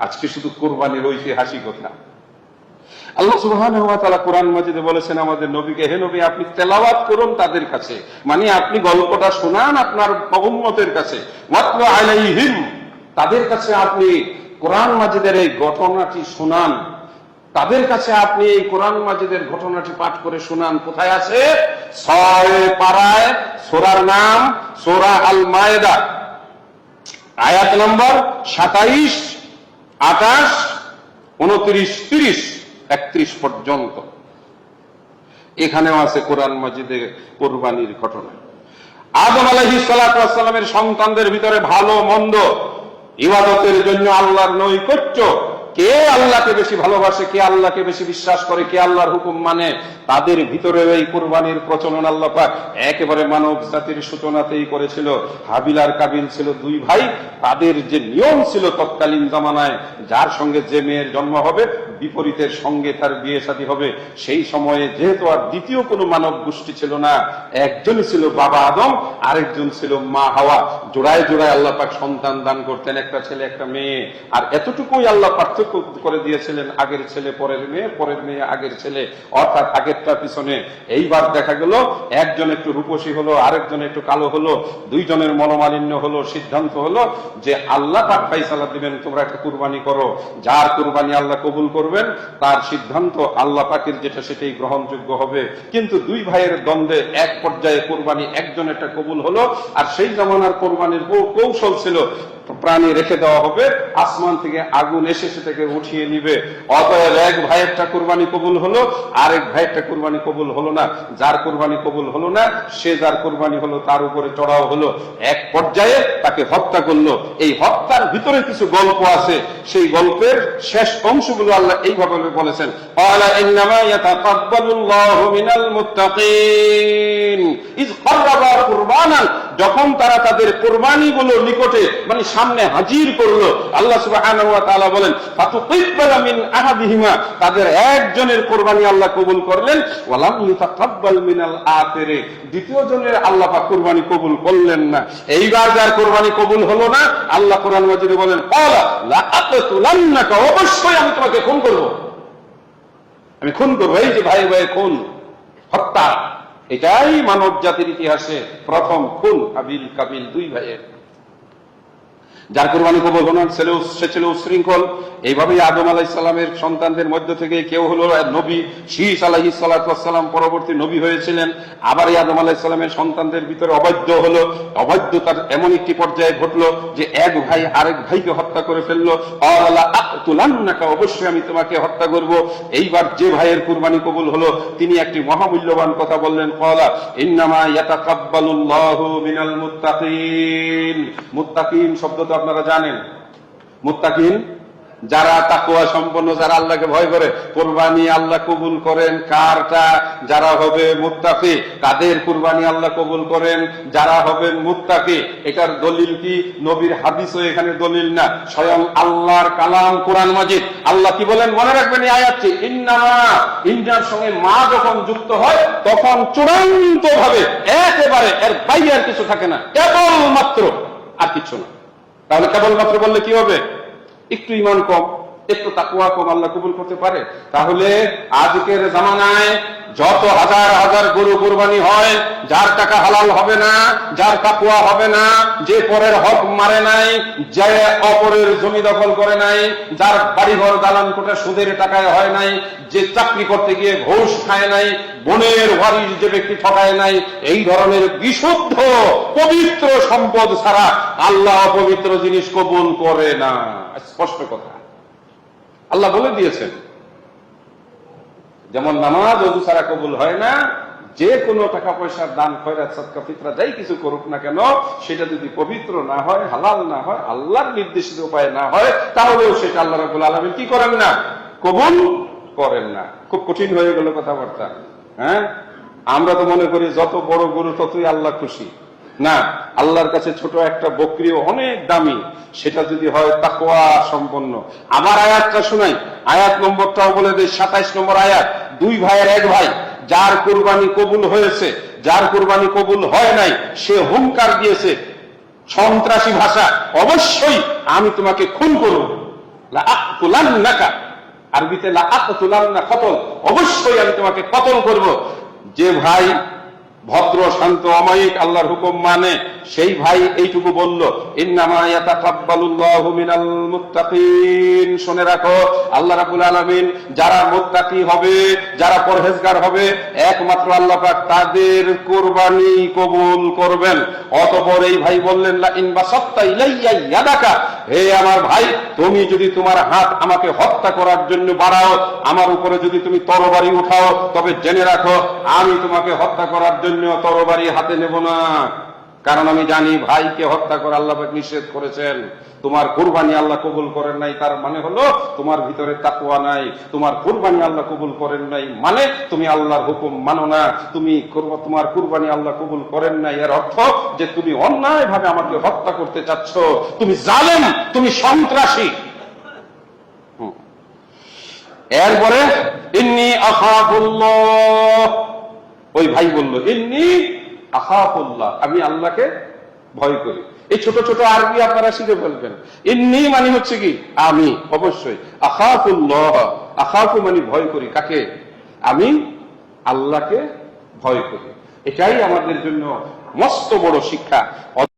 আজকে শুধু কোরবানির ঐতিহাসিকতা। আল্লাহ সুবহানাহু ওয়া তাআলা কোরআন মাজিদে বলেছেন আমাদের নবীকে, হে নবী আপনি তেলাওয়াত করুন তাদের কাছে, মানে আপনি গল্পটা শোনান আপনার উম্মতের কাছে, ওয়াতলু আলাইহিম, তাদের কাছে আপনি কোরআন মাজিদের এই ঘটনাটি শোনান, তাদের কাছে আপনি এই কোরআন মাজিদের ঘটনাটি পাঠ করে শোনান। কোথায় আছে? 6 পারায়, সূরার নাম সূরা আল মায়েদা, আয়াত নম্বর 27, 28, 29, 30, 31 পর্যন্ত। এখানেও আছে কোরআন মাজিদে কুরবানির ঘটনা। আদম আলাইহিস সালাতু ওয়াস সালামের সন্তানদের ভিতরে ভালো মন্দ, ইবাদতের জন্য আল্লাহর নৈকট্য, কে আল্লাহকে বেশি ভালোবাসে, কে আল্লাহকে বেশি বিশ্বাস করে, কে আল্লাহর হুকুম মানে, তাদের ভিতরে এই কুরবানির প্রচলন আল্লাহ পাক একেবারে মানব জাতির সূচনাতেই করেছিল। হাবিল আর কাবিল ছিল 2 ভাই, তাদের যে নিয়ম ছিল তৎকালীন জামানায়, যার সঙ্গে যে মেয়ের জন্ম হবে বিপরীতের সঙ্গে তার বিয়ে শাদী হবে। সেই সময়ে যেহেতু আর দ্বিতীয় কোনো মানব গোষ্ঠী ছিল না, একজনই ছিল বাবা আদম, আরেকজন ছিল মা হাওয়া। জোড়ায় জোড়ায় আল্লাহ পাক সন্তান দান করতেন, একটা ছেলে একটা মেয়ে। আর এতটুকুই আল্লাহ পার্থক্য করে দিয়েছিলেন, আগের ছেলে পরের মেয়ে, পরের মেয়ে আগের ছেলে, অর্থাৎ আগেরটা পিছনে। এইবার দেখা গেল একজন একটু রূপসী হলো, আরেকজন একটু কালো হলো, 2 জনের মনোমালিন্য হলো। সিদ্ধান্ত হলো যে আল্লাহ পাক ফয়সালা দিবেন, তোমরা একটা কুরবানি করো, যার কুরবানি আল্লাহ কবুল করবেন তার সিদ্ধান্ত আল্লাহ পাকের যেটা সেটাই গ্রহণযোগ্য হবে। কিন্তু 2 ভাইয়ের দ্বন্দ্বে এক পর্যায়ে কুরবানি একজনেরটা কবুল হলো। আর সেই জামানার কুরবানির কৌশল ছিল প্রাণী রেখে দেওয়া হবে, আসমান থেকে আগুন এসে সেটাকে উঠিয়ে নিবে। অতএব এক ভাইয়েরটা কুরবানি কবুল হলো, আরেক ভাইয়েরটা কুরবানি কবুল হলো না। যার কুরবানি কবুল হলো না, সে যার কুরবানি হলো তার উপরে চড়াও হলো, এক পর্যায়ে তাকে হত্যা করলো। এই হত্যার ভিতরে কিছু গল্প আছে, সেই গল্পের শেষ অংশগুলো আল্লাহ এইভাবে বলেছেন, ক্বালা ইন্নামা ইয়াতাকাব্বালুল্লাহু মিনাল মুত্তাকিন ইয ক্বাররাবা কুরবানান, যখন তারা তাদের কুরবানিগুলো নিকটে মানে সামনে হাজির করলো, আল্লাহ সুবহানাহু ওয়া তাআলা বলেন ফাতুকিব্বালা মিন আহাদিহিমা, তাদের একজনের কুরবানি আল্লাহ কবুল করলেন, ওয়ালাম ইউতাকাব্বাল মিনাল আখিরি, দ্বিতীয় জনের আল্লাহ পাক কুরবানি কবুল করলেন না। এইবার যার কুরবানি কবুল হলো না, আল্লাহ কোরআন মাজিদে বলেন ক্বালা লা আকতুলান্নাকা, অবশ্যই আমি তোমাকে খুন করব, আমি খুন করব। এই যে ভাই ভাই খুন, হত্যা, এটাই মানব জাতির ইতিহাসে প্রথম খুন, হাবিল কাবিল 2 ভাইয়ের। যার কুরবানি কবুল হলো না সে ছিল উশৃঙ্খল। এইভাবেই আদম আলাইহিস সালামের সন্তানদের মধ্য থেকে কেউ হলো নবী, শীস আলাইহিস সালাতু ওয়াস সালাম পরবর্তী নবী হয়েছিলেন। আবার এই আদম আলাইহিস সালামের সন্তানদের ভিতরে অবাধ্য হলো, অবাধ্যতার এমন একটি পর্যায়ে ঘটলো যে এক ভাই আরেক ভাইকে হত্যা করে ফেললো। ক্বালা আকতুলান্নাকা, অবশ্যই আমি তোমাকে হত্যা করব। এইবার যে ভাইয়ের কুরবানি কবুল হলো তিনি একটি মহামূল্যবান কথা বললেন, ক্বালা ইন্নামা ইয়াতাকাব্বালুল্লাহু মিনাল মুত্তাকিন। মুত্তাকিন শব্দ তো আপনারা জানেন, মুত্তাকিন যারা তাকওয়া সম্পন্ন, যারা আল্লাহকে ভয় করে। কুরবানি আল্লাহ কবুল করেন কারটা? যারা হবে মুত্তাকি, কাদের কুরবানি আল্লাহ কবুল করেন? যারা হবেন মুত্তাকি। এটার দলিল কি? নবীর হাদিসও এখানে দলিল না, স্বয়ং আল্লাহর কালাম কোরআন মাজিদ। আল্লাহ কি বলেন মনে রাখবেন এই আয়াতটি, ইন্নামা, ইন্নার সঙ্গে মা যখন যুক্ত হয় তখন চূড়ান্ত ভাবে একেবারে এর বাইরে আর কিছু থাকে না, কেবলমাত্র, আর কিছু না। তাহলে কেবলমাত্র বললে কি হবে? একটু ঈমান কম, একটু তাকওয়া কম, আল্লাহ কবুল করতে পারে? তাহলে আজকের জামানায় যত হাজার হাজার গরু কুরবানি হয়, যার টাকা হালাল হবে না, যার তাকওয়া হবে না, যে পরের হক মারে নাই, যে অপরের জমি দখল করে নাই, যার বাড়িঘর দালান কোঠা সুদের টাকায় হয় নাই, যে চাকরি করতে গিয়ে ঘুষ খায় নাই, বোনের ওয়ারিশ যে ব্যক্তি ঠকায় নাই, এই ধরনের বিশুদ্ধ পবিত্র সম্পদ ছাড়া আল্লাহ অপবিত্র জিনিস কবুল করে না। স্পষ্ট কথা আল্লাহ বলে দিয়েছেন। যেমন নামাজ ওযু ছাড়া কবুল হয় না, যে কোনো টাকা পয়সার দান খয়রাত সাদকা ফিতরা যাই কিছু করুক না কেন, সেটা যদি পবিত্র না হয়, হালাল না হয়, আল্লাহর নির্দেশিত উপায়ে না হয়, তাহলেও সেটা আল্লাহ রাব্বুল আলামিন কি করেন না? কবুল করেন না। খুব কঠিন হয়ে গেল কথাবার্তা। হ্যাঁ, আমরা তো মনে করি যত বড় গরু ততই আল্লাহ খুশি। না, আল্লাহর কাছে ছোট একটা বকরিও অনেক দামি, সেটা যদি হয় তাকওয়া সম্পন্ন। আবার আয়াতটা শোনাই, আয়াত নম্বরটাও বলে দেয়, 27 নম্বর আয়াত। 2 ভাইয়ের এক ভাই, যার কুরবানি কবুল হয়েছে, যার কুরবানি কবুল হয় নাই, সে হুঙ্কার দিয়েছে সন্ত্রাসী ভাষা, অবশ্যই আমি তোমাকে খুন করব। লা আকুলান্নাকা, আরবিতে লা আকুলান্না কতল, অবশ্যই আমি তোমাকে কতল করব। যে ভাই ভদ্র শান্ত অমায়িক আল্লাহর হুকুম মানে, সেই ভাই এইটুকু বলল, ইন্নামা ইয়াতাকাব্বালুল্লাহু মিনাল মুত্তাকিন। শুনে রাখো, আল্লাহ রাব্বুল আলামিন যারা মুত্তাকি হবে, যারা পরহেজগার হবে, একমাত্র আল্লাহ পাক তাদের কুরবানি কবুল করবেন। অতঃপর এই ভাই বললেন, লা ইন বাসাত্তা ইলাইয়া ইয়াদাকা, হে আমার ভাই, তুমি যদি তোমার হাত আমাকে হত্যা করার জন্য বাড়াও, আমার উপরে যদি তুমি তরবারি উঠাও, তবে জেনে রাখো আমি তোমাকে হত্যা করার জন্য তরবারি হাতে নেব না। কারণ আমি জানি ভাইকে হত্যা করে আল্লাহ পাক নিষেধ করেছেন। তোমার কুরবানি আল্লাহ কবুল করেন নাই, তার মানে হলো তোমার ভিতরে তাকওয়া নাই। তোমার কুরবানি আল্লাহ কবুল করেন নাই মানে তুমি আল্লাহর হুকুম মানো না। তুমি তোমার কুরবানি আল্লাহ কবুল করেন নাই, এর অর্থ যে তুমি অন্যায় ভাবে আমাকে হত্যা করতে চাচ্ছ, তুমি জালেম, তুমি সন্ত্রাসী। এরপরে ইন্নী আখাফুল্লাহ, ওই ভাই বলল, ইন্নী আখাফুল্লাহ, আমি আল্লাহকে ভয় করি। এই ছোট ছোট আরবি আপনারা শিখে ফেলবেন। ইন্নী মানে হচ্ছে কি আমি, অবশ্যই। আখাফুল্লাহ, আখাফু মানে ভয় করি। কাকে? আমি আল্লাহকে ভয় করি। এটাই আমাদের জন্য মস্ত বড় শিক্ষা।